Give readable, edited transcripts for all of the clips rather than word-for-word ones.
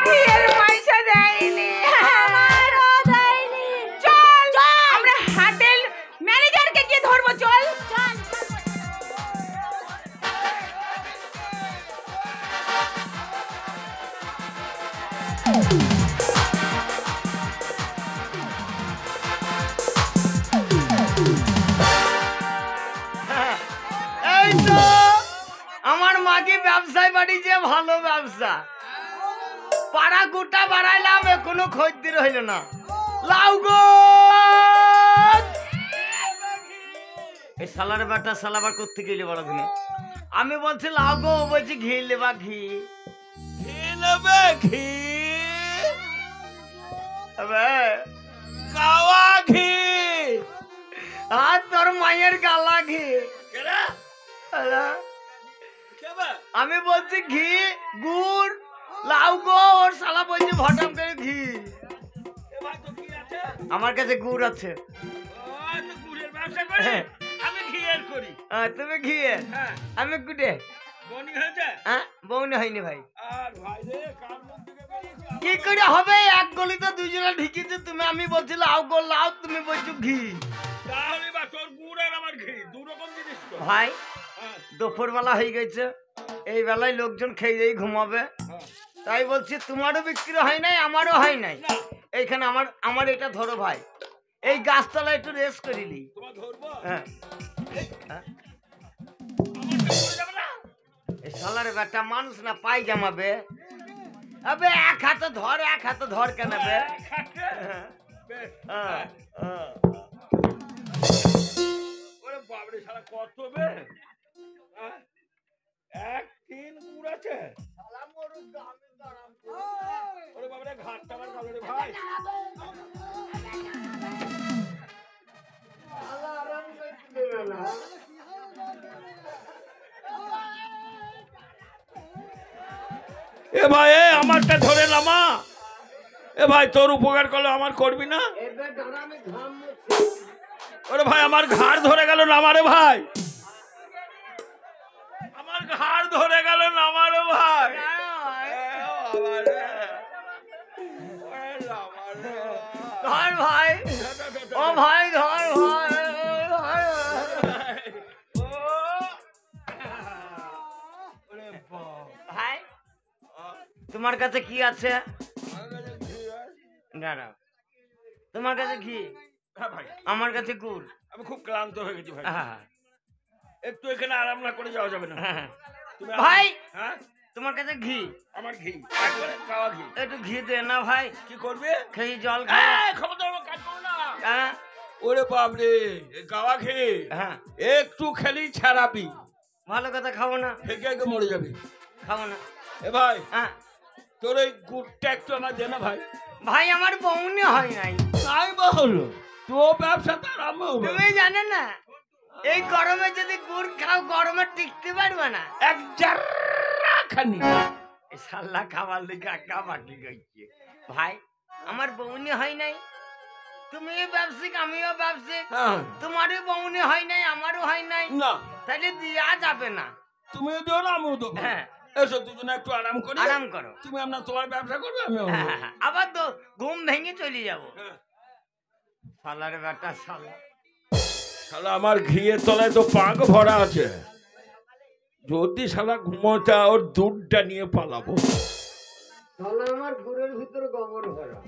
ঘিয়ের পয়সা দেয়নি, আমারও দেয়নি। চল আমরা হোটেল ম্যানেজারকে গিয়ে ধরবো, চল চল। এই তো আমার মাকে ব্যবসায় বাড়িছে, ভালো ব্যবসা। পাড়া গোটা বাড়াইলাম, এখনো খদ্দের হইল না। লাউ গো, এই শালার বেটা শালাবার করতে গেলে বড় দিনে আমি বলছি লাউ গো, বলছি ঘি নেবা, ঘি ঘি নেবে, ঘি গাওয়া ঘি, আর তোর মায়ের গালা ঘি। আমি বলছি ঘি, গুড়, লাউ গো, ওর শালা বলছে ভটাম করে ঘি। আমার কাছে গুড় আছে। আমি ঘিয়ের করি, তুমি ঘিয়ে, আমি গুড়ে। বউনি হয়নি ভাই। কি করে হবে, এক গলি তো দুজনে ঢিকিছে। তুমি আমি বলছি লাউ গো লাউ, তুমি বলছো ঘি। ভাই দুপুর বেলা হয়ে গেছে, এই বেলায় লোকজন খেয়ে ঘুমাবে, তাই বলছি তোমারও বিক্রি হয় নাই, আমারও হয় নাই। এইখানে আমার এটা ধরো ভাই, এই গাছতলা একটু রেস্ট করিলি। হ্যাঁ, শালার বেটা মানুষ না পাই জামাবে। আবে এক হাতে ধর, এক হাতে ধর কেন বে? কত বে? এক তিন গুড় আছে। ওরে বাবা রে, ঘাটটা আমার কালো রে ভাই। এ ভাই, আমারটা ধরে নামা। এ ভাই, তোর উপকার করলে আমার করবি না? ওরে ভাই, আমার ঘাড় ধরে গেল নামারে ভাই, আমার ঘাড় ধরে গেল নামারে ভাই। ধর ভাই, ও ভাই ধর ভাই। ভাই তোমার কাছে কি আছে? দাঁড়াও, তোমার কাছে ঘি, আমার কাছে গুড়। আমি খুব ক্লান্ত হয়ে গেছি ভাই, একটু এখানে আরাম না করে যাওয়া যাবে না ভাই? হ্যাঁ, তোমার কাছে ঘি, আমার ঘি, একবারে গাওয়া ঘি। একটু ঘি দে না ভাই। কি করবে? খেয়ে জল খাও। ওরে বাপরে, গাওয়া ঘি একটু খেলি ছাড়াবি। ভালো কথা, খাবো না, হেঁকে হেঁকে মরে যাবে, খাবো না। এ ভাই, তোর এই গুড়টা একটু আমার দে না ভাই। ভাই আমার বউনি হয় নাই। তাই বা হলো, তো ব্যবসা তো আরম্ভ হবে। তুমি জানো না, এই গরমে যদি গুড় খাও, গরমে টিকতে পারবে না। এক জাররা খানি শালা খাবার লিখে একা বাকি গেছে। ভাই আমার বউনি হয় নাই, তুমিও ব্যবসায়িক, আমিও ব্যবসায়িক। তোমারও বউনি হয় নাই, আমারও হয় নাই, না তাহলে দেওয়া যাবে না। তুমিও দিও না, আমিও দেবো। হ্যাঁ, এসো দুজনে একটু আরাম করি। আরাম করো। তুমি আপনার তোমার ব্যবসা করবে, আমি আবার তো ঘুম ভেঙে চলে যাবো। শালার বেটা শালা, শালা আমার ঘিয়ের তলায় তো পাক ভরা আছে। যদি শালা ঘুমোটা, ওর দুধটা নিয়ে পালাবো। শালা আমার ঘুরের ভিতরে গোবর ভরা।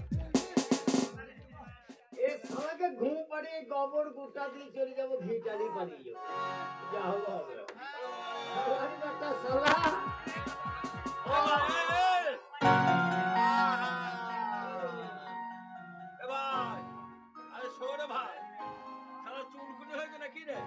এই শালাকে ঘুম পাড়িয়ে গোবর গোটা দিয়ে চলে যাবো, ঘিটালি পালিয়ে যাবো, যা হবে হবে। শালার বেটা শালা। চুলকুনি হয়েছে নাকি রে?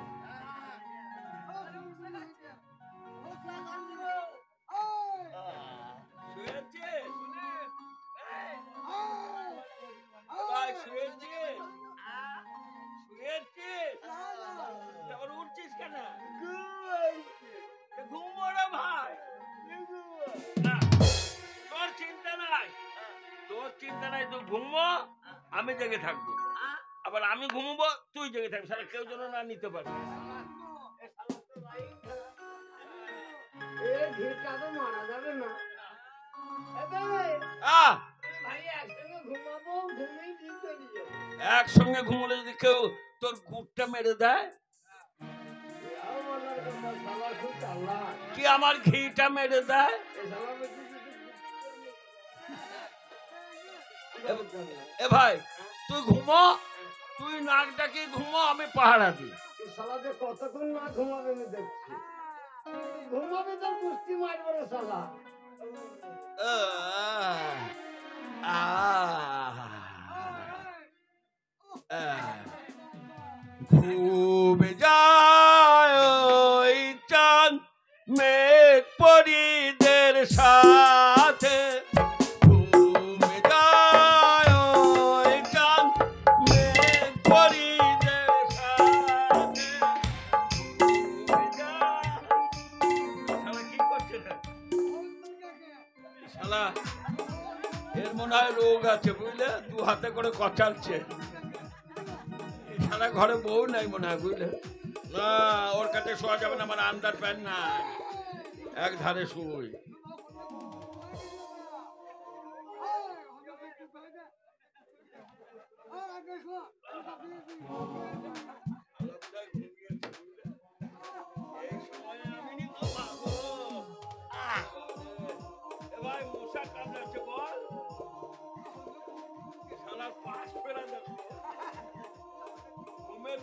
উঠছিস কেন? ঘুমো না ভাই, তোর চিন্তা নাই, তোর চিন্তা নাই, তুই ঘুমো, আমি জেগে থাকবো। আবার আমি ঘুমবো, তুই জেগে থাকবি, সারা কেউ যেন না নিতে পারবি। ঘিটা তো মারা যাবে না। আহ, ভাই একসঙ্গে ঘুমাবো, ঘুমিয়ে দিন চলে যাবো। একসঙ্গে ঘুমলে যদি কেউ তোর গুড়টা মেরে দেয়, এও বলার কথা, শালা খুব চালাক। কি আমার ঘিটা মেরে দেয়, এই শালা বেশি কিছু বুঝতে না। এ ভাই তুই ঘুমো, তুই নাকটাকে ঘুমো, আমি পাহারা দিই। এই শালা যে কতক্ষণ না ঘুমাবে আমি দেখছি। ঘুমাবে তো কুস্তি মারবে রে শালা। ঘুমে যায় ওই চাঁদ মেঘ পরিদের সাথে, ঘুমে যায় ওই চাঁদ মেঘ পরিদের সাথে, ঘুমে যায়। শালা কি করছে রে? শালা এর মনে হয় রোগ আছে বুঝলে, দু হাতে করে কচালছে। সারা ঘরে বউ নাই মনে হয় বুঝলে, না ওর কাছে শোয়া যাবে না, আমার আন্ডার প্যান্ট নাই, এক ধারে শুই।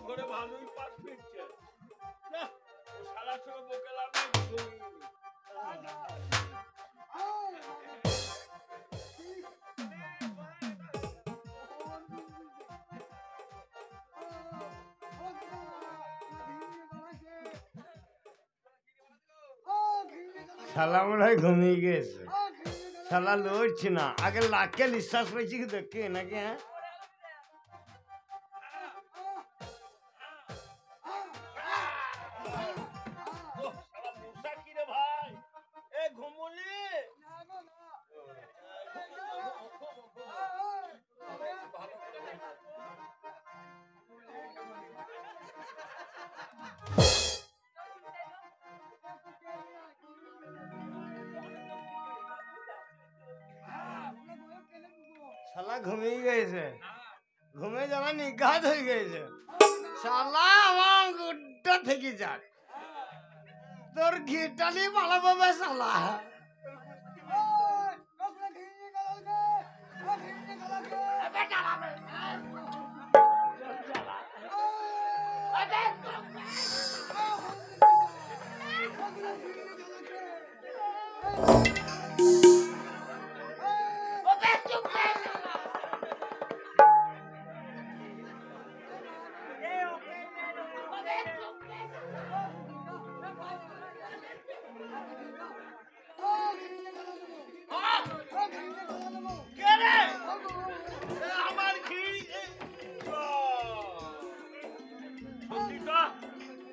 ঘরে ভালোই পাশ ফিরছে না, ও শালার সঙ্গে বকে লাভ নেই, শালা মনে হয় ঘুমিয়ে গেছে, শালা লড়ছে না। আগে লাখকে নিঃশ্বাস পেয়েছি কি দেখে নাকি? হ্যাঁ শালা ঘুমিয়ে গেছে, ঘুমে যাওয়া নিঘাত হয়ে গেছে। শালা আমার গুড্ডা থেকে যাক, তোর ঘিটা নিয়ে ভালো পাবে শালা।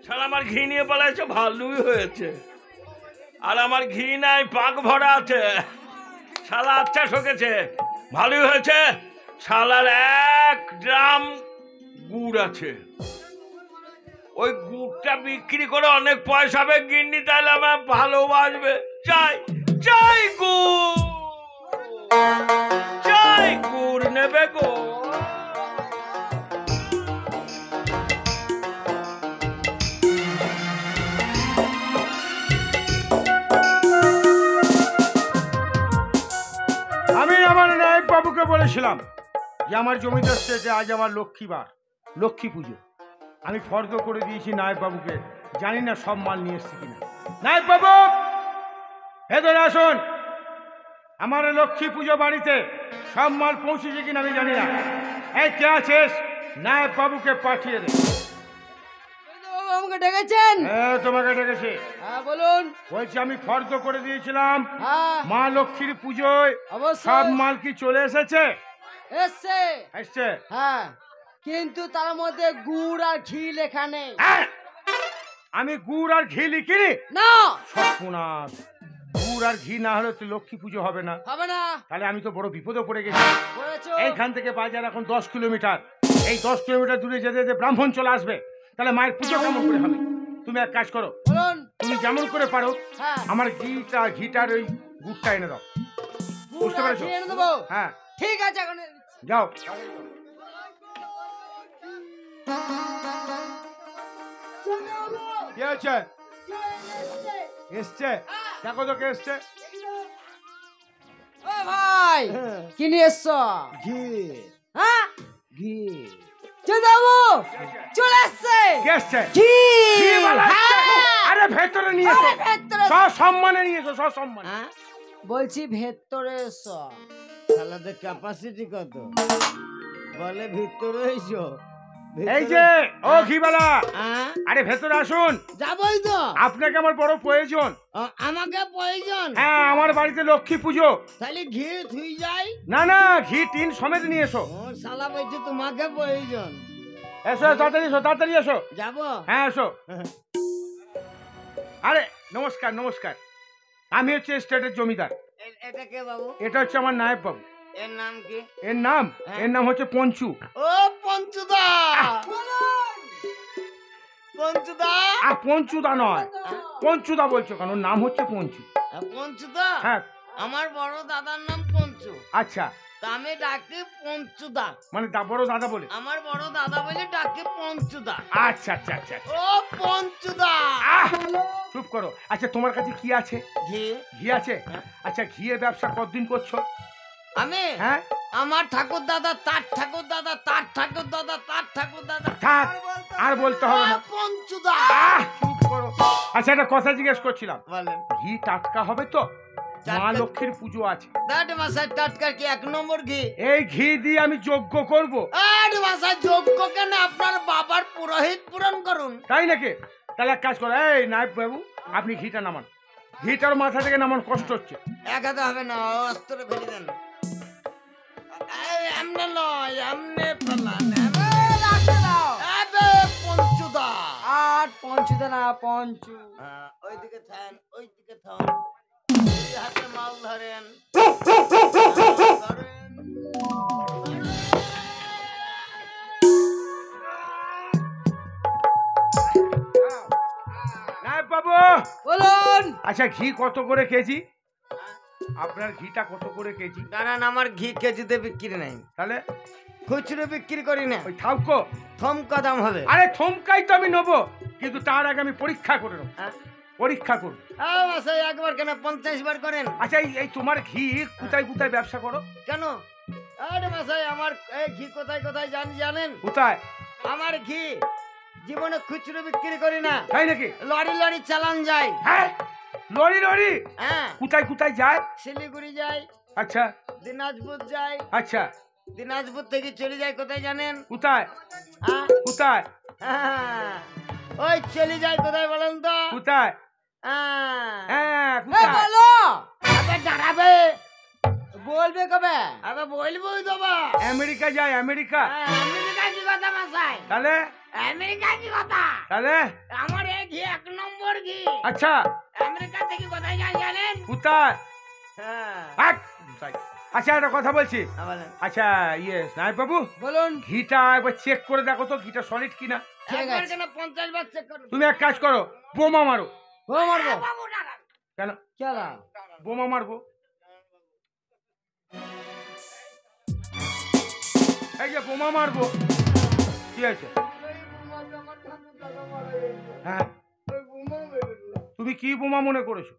শালা আমার ঘি নিয়ে পালাইছে, ভালোই হয়েছে। আর আমার ঘি নাই, পাক ভরা আছে। শালা আচ্ছা ঠকেছে, ভালোই হয়েছে। শালার 1 ড্রাম গুড় আছে, ওই গুড়টা বিক্রি করে অনেক পয়সা হবে, গিন্নি তাহলে আমার ভালোবাসবে। চাই চাই গুড়, চাই গুড় নেবে গো। আমি আমার নায়ক বাবুকে বলেছিলাম যে আমার জমিদার স্টেজে আজ আমার লক্ষ্মীবার, লক্ষ্মী পুজো। আমি ফর্দ করে দিয়েছি নায়ক বাবুকে, জানি না সব মাল নিয়ে এসছি কিনা। নায়ক বাবু ভেতরে আসুন, আমার লক্ষ্মী পুজো বাড়িতে সব মাল পৌঁছেছে কিনা আমি জানি না। এই কে আছিস, নায়ক বাবুকে পাঠিয়ে দে। আমাকে ডেকেছেন? হ্যাঁ তোমাকে ডেকেছি। হ্যাঁ বলুন। বলছি আমি ফর্দ করে দিয়েছিলাম হ্যাঁ মা লক্ষ্মীর পুজোয় অবশ্যই সব মাল কি চলে এসেছে? এসছে। এসছে? হ্যাঁ, কিন্তু তার মধ্যে গুড় আর ঘি লেখা নেই। হ্যাঁ, আমি গুড় আর ঘি লিখিনি না। সর্বনাশ, গুড় আর ঘি না হলে তো লক্ষ্মী পুজো হবে না। হবে না। তাহলে আমি তো বড় বিপদে পড়ে গেছি। বলেছো। এইখান থেকে বাজার এখন 10 কিলোমিটার, এই 10 কিলোমিটার দূরে যেতে যেতে ব্রাহ্মণ চলে আসবে, তাহলে মায়ের পুজো কেমন করে হবে? তুমি এক কাজ করো, বলুন। তুমি যেমন করে পারো হ্যাঁ আমার ঘিটার ওই গুড়টা এনে দাও। বুঝতে পেরেছো? ঘি এনে দেবো। হ্যাঁ ঠিক আছে এখন যাও। কে আছে? এসছে? দেখো তো কে এসছে। ও ভাই কি নিয়ে এসছো? ঘি হ্যাঁ ঘি যাবো চলে আসছে কে এসছে? ঘি ঘিওয়ালা এসছে? হ্যাঁ। আরে ভেতরে নিয়ে এসো, আরে ভেতরে সম্মানে নিয়ে এসো, সম্মানে। হ্যাঁ বলছি ভেতরে এসো। শালাদের ক্যাপাসিটি কত? বলে ভিতরে এসো। এই যে ও ঘিওয়ালা, হ্যাঁ আরে ভেতরে আসুন, যাবই তো। আপনাকে আমার বড় প্রয়োজন। আমাকে প্রয়োজন? হ্যাঁ আমার বাড়িতে লক্ষ্মী পুজো। তাহলে ঘি থুই যাই। না না, ঘি টিন সমেত নিয়ে এসো। ও শালা বলছে তোমাকে প্রয়োজন। এসো তাড়াতাড়ি এসো, তাড়াতাড়ি এসো। যাবো? হ্যাঁ এসো। আরে নমস্কার নমস্কার, আমি হচ্ছে স্টেটের জমিদার। এটা কে বাবু? এটা হচ্ছে আমার নায়েব বাবু। এর নাম কি? এর নাম হচ্ছে পঞ্চু। ও পঞ্চুদা। পঞ্চুদা। আর পঞ্চুদা নয়, পঞ্চুদা বলছো কেন? নাম হচ্ছে পঞ্চু। পঞ্চুদা? হ্যাঁ আমার বড় দাদার নাম পঞ্চু, আচ্ছা, তা আমি ডাকি পঞ্চুদা। মানে বড় দাদা বলে? আমার বড় দাদা বলে ডাকি পঞ্চুদা। আচ্ছা আচ্ছা আচ্ছা। ও পঞ্চুদা। আহ, চুপ করো। আচ্ছা তোমার কাছে কি আছে? ঘি। ঘি আছে? আচ্ছা ঘিয়ের ব্যবসা কতদিন করছো? আমি? হ্যাঁ আমার ঠাকুর দাদা, তার ঠাকুর দাদা, তার ঠাকুর দাদা, তার ঠাকুর দাদা। থাক, আর বলতে হবে না। পঞ্চুদা। চুপ করো। আচ্ছা একটা কথা জিজ্ঞেস করছিলাম, বলেন। ঘি টাটকা হবে তো? মা টাটকা- লক্ষ্মীর পুজো আছে, দাঁড় মাসায় টাটকা কি 1 নম্বর ঘি? এই ঘি দিয়ে আমি যজ্ঞ করব। আর মাসায় যোগ্য কেন? আপনার বাবার পুরোহিত পূরণ করুন। তাই নাকি? তাহলে এক কাজ করো, এই নায়েব বাবু আপনি ঘিটা নামান, ঘিটার মাথা থেকে নামান, কষ্ট হচ্ছে। এক হাতে হবে না, অস্ত্র ফেলে দেন। এমনে নয়, এমনে পালান। পঞ্চুদা। আর পঞ্চুদা না পঞ্চু। ওইদিকে থান, ওইদিকে থান। এই হাতে মাল ধরেন। নায়েব বাবু, বলুন আচ্ছা ঘি কত করে কেজি? আপনার ঘিটা কত করে কেজি? কারণ আমার ঘি কেজিতে বিক্রি নাই, তাহলে খুচরো বিক্রি করি না। ওই থাউকো। থমকা দাম হবে। আরে থমকাই তো আমি নেবো, কিন্তু তার আগে আমি পরীক্ষা করে নেবো, পরীক্ষা করবো। মাসায় একবার কেন 50 বার করেন? আচ্ছা এই তোমার ঘি কোথায় কোথায় ব্যবসা করো? কেন? আরে মাসায় আমার এই ঘি কোথায় কোথায় জানেন? কোথায়? আমার ঘি জীবনে খুচরো বিক্রি করি না, তাই নাকি? লরি লরি চালান যায়। হ্যাঁ লরি লরি? হ্যাঁ, কোথায় কোথায় যায়? শিলিগুড়ি যায়, আচ্ছা দিনাজপুর যায়। আচ্ছা, দিনাজপুর থেকে চলে যায় কোথায় জানেন? কোথায় হ্যাঁ? কোথায় হ্যাঁ, ওই চলে যায় কোথায় বলেন তো? কোথায়? হ্যাঁ, হ্যাঁ এই কোথায়? বলো আবে দাঁড়াবে, বলবে কবে? আবে বলবোই তো বা। আমেরিকা যায়, আমেরিকা। আমেরিকা কি কথা মাসায়? তাহলে আমেরিকা কি কথা? তাহলে আমার এই ঘি 1 নম্বর ঘি। আচ্ছা আমেরিকা থেকে কোথায় যায় জানেন? কোথায়? হ্যাঁ, হাট, কোথায়? আচ্ছা একটা কথা বলছি, বলেন। আচ্ছা ইয়ে নায়েব বাবু বলুন ঘিটা একবার চেক করে দেখো তো ঘিটা সলিড কিনা। ঠিক একবার আছে। কেন 50 বার চেক করুন। তুমি এক কাজ করো, বোমা মারো। ও মারবো বাবু দাঁড়ান। কেন? চলো বোমা মারবো। এই যে বোমা মারবো, কি আছে? হ্যাঁ তুমি কি বোমা মনে করেছো?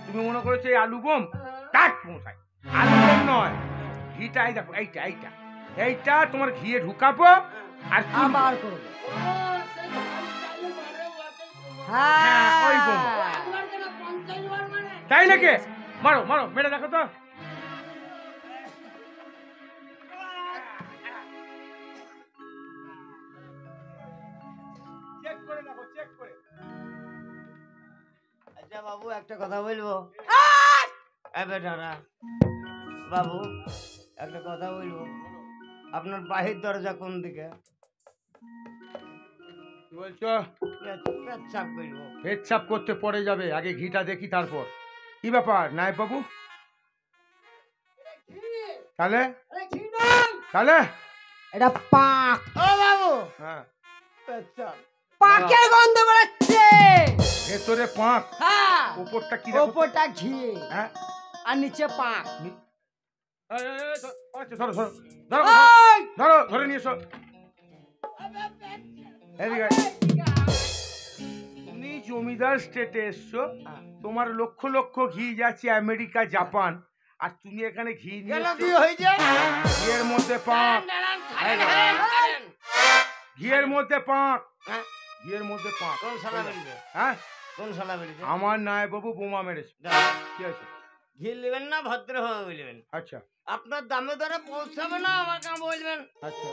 তুমি মনে করেছো এই আলু বোম? কাট মশাই, আলু বোম নয়, ঘিটা এই দেখো, এইটা এইটা এইটা তোমার ঘিয়ে ঢুকাবো আর তুলবো। আবার করবো। হ্যাঁ, ওই বোমা। একবার কেন 50 বার মানে? তাই নাকি? মারো মারো, মেরে দেখো তো। চেক করে দেখো, চেক করে। আচ্ছা বাবু একটা কথা বলবো? এবে দাঁড়া বাবু, একটা কথা বলবো। আপনার বাহির দরজা কোন দিকে? কি বলছো? পেচ্ছাপ করবো। পেচ্ছাপ করতে পড়ে যাবে, আগে ঘিটা দেখি তারপর। কি ব্যাপার নায়েব বাবু? তাহলে তাহলে এটা পাক, ও বাবু, হ্যাঁ, পেচ্ছাপ। পাকের গন্ধ বেরোচ্ছে। ভেতরে পাঁক, হ্যাঁ উপরটা কি দেখো তো? ওপরটা ঘি হ্যাঁ, আর নিচে পাক। আচ্ছা, ধরো ধরো ধরো ধরো ধরে নিয়ে এসো। এদিকে আয়। তুমি জমিদার স্টেটে এসছো, তোমার লক্ষ লক্ষ ঘি যাচ্ছে আমেরিকা জাপান, আর তুমি এখানে ঘি নিয়ে কেন এসছো। কি হয়ে যায়? ঘিয়ের মধ্যে পাঁক, ঘিয়ের মধ্যে পাঁক, হ্যাঁ? ঘিয়ের মধ্যে পাঁক। কোন শালা বেরিয়েছে? হ্যাঁ, কোন শালা বেরিয়েছে? আমার নায় বাবু বোমা মেরেছে। কি আছে? ঘি নেবেন না ভদ্রভাবে বলবেন। আচ্ছা আপনার দামে দরে পৌঁছাবে না আমাকে বলবেন। আচ্ছা।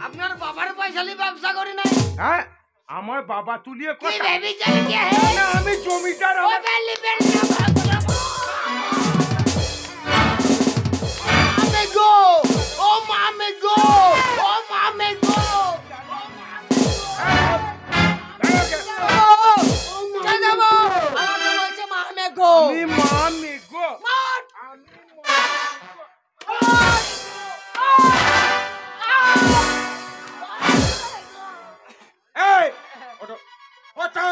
আপনার বাবার পয়সালি ব্যবসা করি নাই। হ্যাঁ, আমার বাবা তুলিয়ে কি কথা। ভেবেছেন কি হে? না, আমি জমিদার। ও বেলিবেন না ভদ্রভাবে। মামে গো, ও মামে গো, ও মামে গো। আমাকে বলছে মামে গো। আমি মামি গো। এই, ওঠো, ওঠো।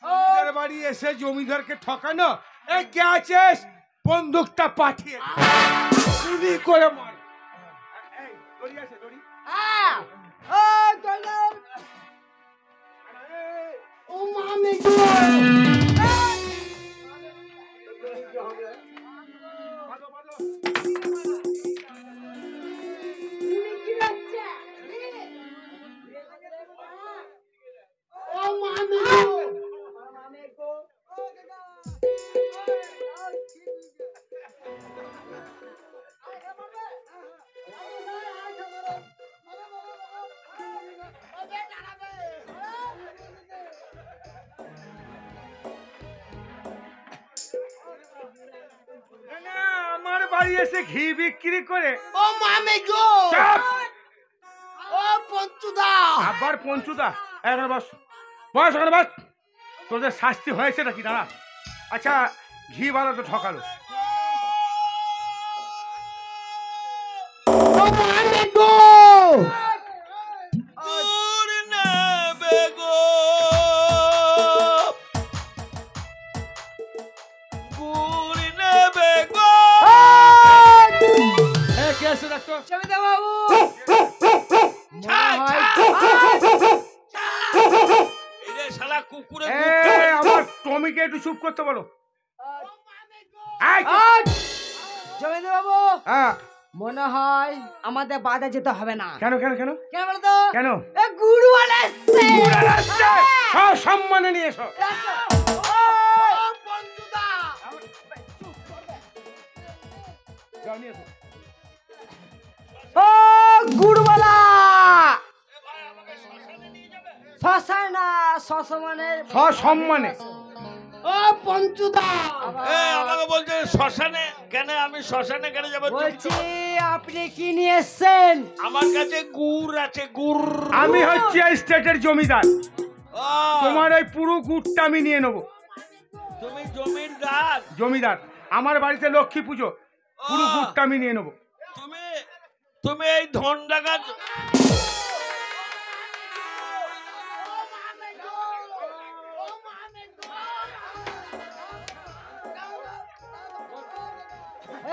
জমিদার বাড়ি এসে জমিদারকে ঠকানো। এই কে আছিস? বন্দুকটা পাঠিয়ে গুলি করে মার। এই, দড়ি আছে, দড়ি? হ্যাঁ। ও চলো। এই, ও মামে গো। বাঁধো, বাঁধো। ও মামে গো। না, না, আমার বাড়ি এসে ঘি বিক্রি করে। ও মামে গো। চাপ! ও পঞ্চুদা। আবার পঞ্চুদা, এখানে বস, বস এখানে বস। তোদের শাস্তি হয়েছে নাকি? দাঁড়া। আচ্ছা, ঘি বালা তো ঠকালো। ও মামে গো। গুড় নেবে গো, গুড় নেবে গো। কে আছে দেখতো? জমিদার বাবু। ছাড়, এরে শালা কুকুরে আমার টমিকে একটু চুপ করতে বলো। এই, জমিদার বাবু, হ্যাঁ, মনে হয় আমাদের বাধা যেতে হবে না। কেন কেন কেন কেন বলো তো? কেন? এ গুড়ওয়ালা এসছে। গুড়াল আসছে। সব সম্মানে নিয়ে এসো। ও পঞ্চুদা। যাও, নিয়ে এসো। ও গুড়ওয়ালা। শ্মশান না, শ্মশানের সসম্মানে। ও পঞ্চুদা। আমাকে বলছে শ্মশানে কেন? আমি শ্মশানে কেন যাবো? বলছি আপনি কি নিয়ে এসছেন? আমার কাছে গুড় আছে, গুড়। আমি হচ্ছি এই স্টেটের জমিদার। ও, তোমার ওই পুরো গুড়টা আমি নিয়ে নেবো। তুমি জমিদার? জমিদার, আমার বাড়িতে লক্ষ্মী পুজো, পুরো গুড়টা আমি নিয়ে নেবো। তুমি তুমি এই ধনডাকা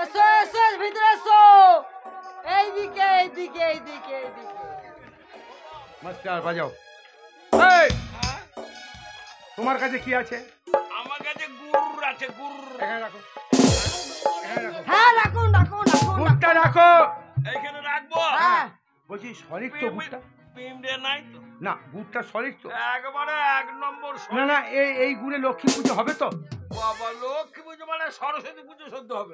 এসো এসো, ভিতরে এসো। এইদিকে এইদিকে এইদিকে এইদিকে। মাস্টার বাজাও। এই, তোমার কাছে কি আছে? আমার কাছে গুড় আছে, গুড়। এখানে রাখো, এখানে রাখো। হ্যাঁ, রাখুন রাখুন রাখুন। গুড়টা রাখো। এইখানে রাখবো। হ্যাঁ। বলছি সলিড তো গুড়টা? পিমড়ে নাই তো? না, গুড়টা সলিড তো? একবারে এক নম্বর না না, এই গুড়ে লক্ষ্মী পুজো হবে তো? বাবা, লক্ষ্মী পুজো মানে সরস্বতী পুজো সদ্য হবে।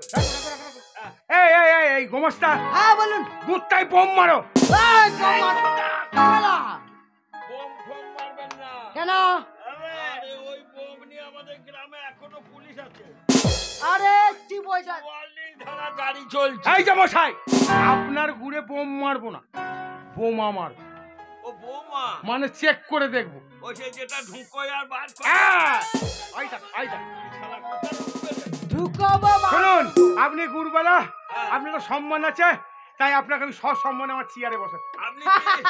এই এই এই এই গোমস্তা, হ্যাঁ বলুন। গুড়টাই বোম মারো। এই, গোমাতা। গোমালা। বোম ফোম মারবেন না। কেন? আরে ওই বোম নিয়ে আমাদের গ্রামে এখনো পুলিশ আছে। আরে কি বলছেন? ওয়ার্নিং ধারা জারি চলছে। এই যে মশাই, আপনার গুড়ে বোম মারবো না, বোমা মারবো। ও বোমা, মানে চেক করে দেখবো। ওই যে যেটা ঢুকোয় আর বার করে। আইটা আইটা। শালা কোথায় ঢুকবে রে? ঢুকাবো শুনুন, আপনি গুড়বালা, আপনার তো সম্মান আছে, তাই আপনাকে আমি সসম্মানে আমার চেয়ারে বসে। আপনি কি?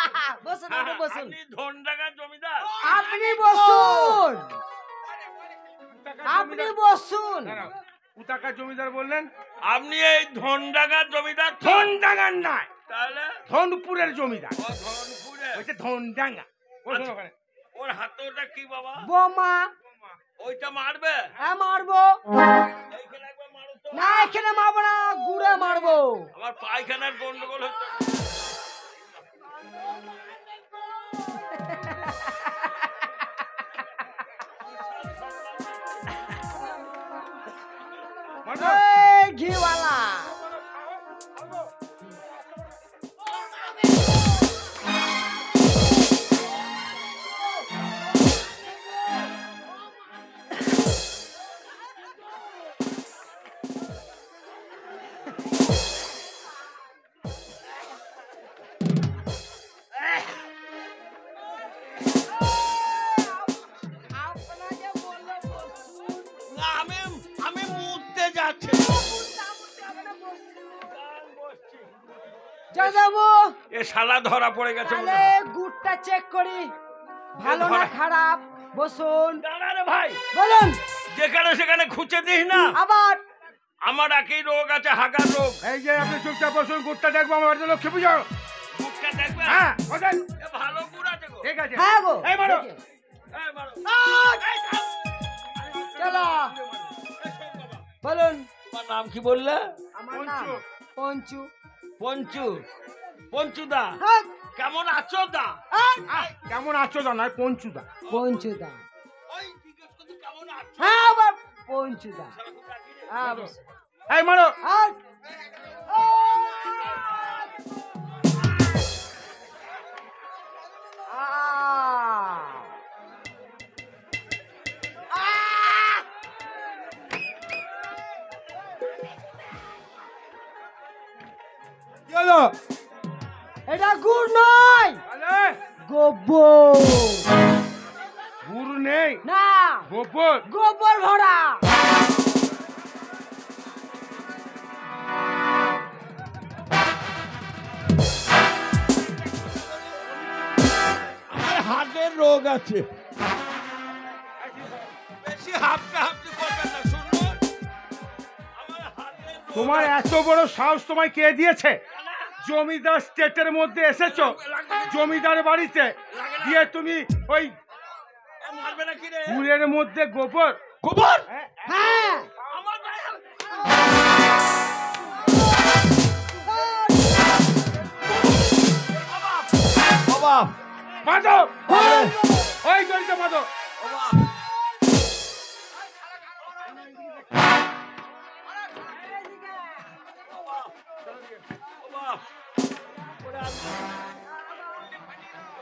বসুন আপনি বসুন। আপনি ধনডাকা জমিদার? আপনি বসুন। আপনি বসুন। কোথাকার জমিদার বললেন? আপনি এই ধনডাঙ্গার জমিদার তো? ধনডাঙ্গার নয়, তাহলে ধনপুরের জমিদার। ও ধনপুরে। ওইটা ধনডাঙ্গা। আচ্ছা। ওর হাতে ওটা কি বাবা? বোমা। ওইটা মারবে? হ্যাঁ মারবো। এইখানে একবার মারো তো। না এখানে মারবো না, গুড়ে মারবো। আমার পায়খানার গন্ডগোল হচ্ছে। এই ঘিওয়ালা। না আমি মুততে যাচ্ছি। যা যাবো। এ শালা ধরা পড়ে গেছে মনে তাহলে হয়। গুড়টা চেক করি, ভালো না ধরা- খারাপ। বসুন, দাঁড়া রে ভাই, বলুন। যেখানে সেখানে খুঁজে দিস না। আবার আমার একই রোগ আছে, হাগার রোগ। এই যে আপনি চুপচাপ বসুন, গুড়টা দেখবো আমার বাড়িতে লক্ষ্মী পুজো। মুখটা দেখবে? হ্যাঁ বসেন। এ ভালো গুড় আছে গো। ঠিক আছে। হ্যাঁ গো। এই মারো। দেখি। এই মারো। এই থাম। চলো এই শোন বাবা। বলুন। তোমার নাম কি বললে? আমার নাম পঞ্চু। পঞ্চু। পঞ্চুদা, হ্যাঁ, কেমন আছো দা? আহ, কেমন আছো দা? নয় পঞ্চুদা। পঞ্চুদা। ওই জিজ্ঞেস করছি কেমন আছো? হ্যাঁ আবার পঞ্চুদা। হ্যাঁ বস। এই মারো। আর কি হলো? এটা গুড় নয়, আরে গোবর। গুড় নেই, না, গোবর। গোবর ভরা। আমার হার্টের রোগ আছে। বেশি হাঁপতে হাঁপতে করবেন না, শুনুন। আমার হার্টের রোগ তোমার আছে। এত বড় সাহস তোমায় কে দিয়েছে? জমিদার স্টেটের মধ্যে এসেছো, জমিদার বাড়িতে গিয়ে তুমি ওই এ মারবে না কি রে? গুড়ের মধ্যে গোবর। গোবর? হ্যাঁ, আমার গায়ে বাবা, মাধো, ওই জলটা মাধো। বাবা। বাবা,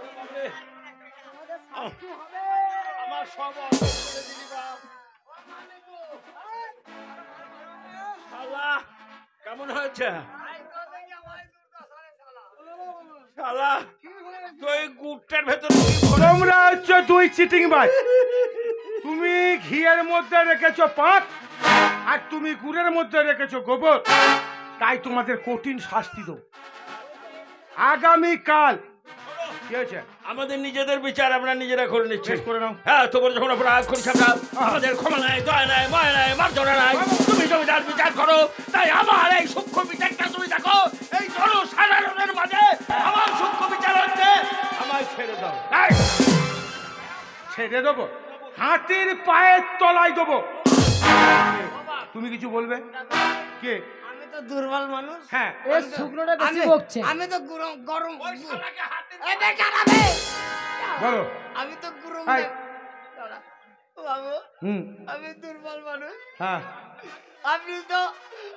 ওরে ওরে আমার সব অর্থ করে দিলি বাপ। শালা কেমন হয়েছে? শালা তুই গুড়টার ভেতরে কি ভরে- তোমরা হচ্ছে দুই চিটিং ভাই। তুমি ঘিয়ের মধ্যে রেখেছো পাক, আর তুমি গুড়ের মধ্যে রেখেছো গোবর। তাই তোমাদের কঠিন শাস্তি দেব আগামীকাল। কি হয়েছে? আমাদের নিজেদের বিচার আমরা নিজেরা করে নিচ্ছি। শেষ করে নাও। হ্যাঁ, তোমার যখন অপরাধ করি আমরা, আমাদের ক্ষমা নাই, দয়া নাই, মায়া নাই, মার্জনা নাই। তুমি জমিদার বিচার করো, তাই আমার এই সূক্ষ্ম বিচারটা তুমি দেখো। এই জনসাধারণের মাঝে আমার সূক্ষ্ম বিচার হচ্ছে, আমায় ছেড়ে দাও। এই, ছেড়ে দেবো? হাতির পায়ের তলায় দেবো। তুমি কিছু বলবে? কে? আমি তো দুর্বল মানুষ। হ্যাঁ, এ শুকনোটা বেশি আমি- বকছে। আমি তো গরম ওই শালাকে হাতে এ বেটা রাবে। বলো। আমি তো গরম এই। বাবু, হুম, আমি দুর্বল মানুষ। হ্যাঁ।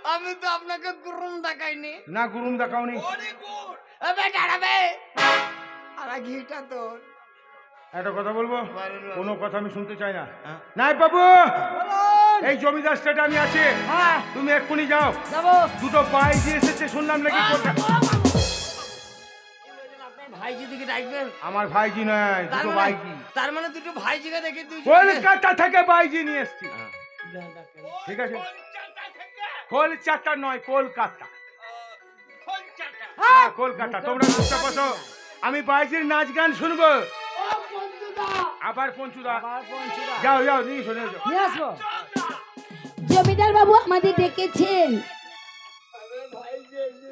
আমি তো আপনাকে গরম দেখাইনি। না, গুরুম দেখাওনি। ওরে গুড়। এ বেটা রাবে। আর ঘিটা তোর। একটা কথা বলবো, বলুন বাবু। কোনো কথা আমি শুনতে চাই না। হ্যাঁ। নাই বাবু, বলুন। এই জমিদার স্টেটে আমি আছি। হ্যাঁ, তুমি এক্ষুনি যাও। যাবো। দুটো বাইজি এসেছে শুনলাম নাকি কোথায়? আপনার ভাইজি দিকে ডাকবেন। আমার ভাইজি নয়, দুটো বাইজি। তার মানে দুটো ভাইজিকে দেখে তুই কলকাতা থেকে বাইজি নিয়ে এসছি। ঠিক আছে, কলকাতা থেকে? কলকাতা নয়, কলকাতা। কলকাতা। হ্যাঁ, কলকাতা। তোমরা চুপচাপ বসো, আমি বাইজির নাচ গান শুনবো। আবার পঞ্চুদা। আবার পঞ্চুদা। যাও যাও, নিয়ে এসো, নিয়ে এসো। নিয়ে আসবো। চল না। জমিদার বাবু আমাদের ডেকেছেন।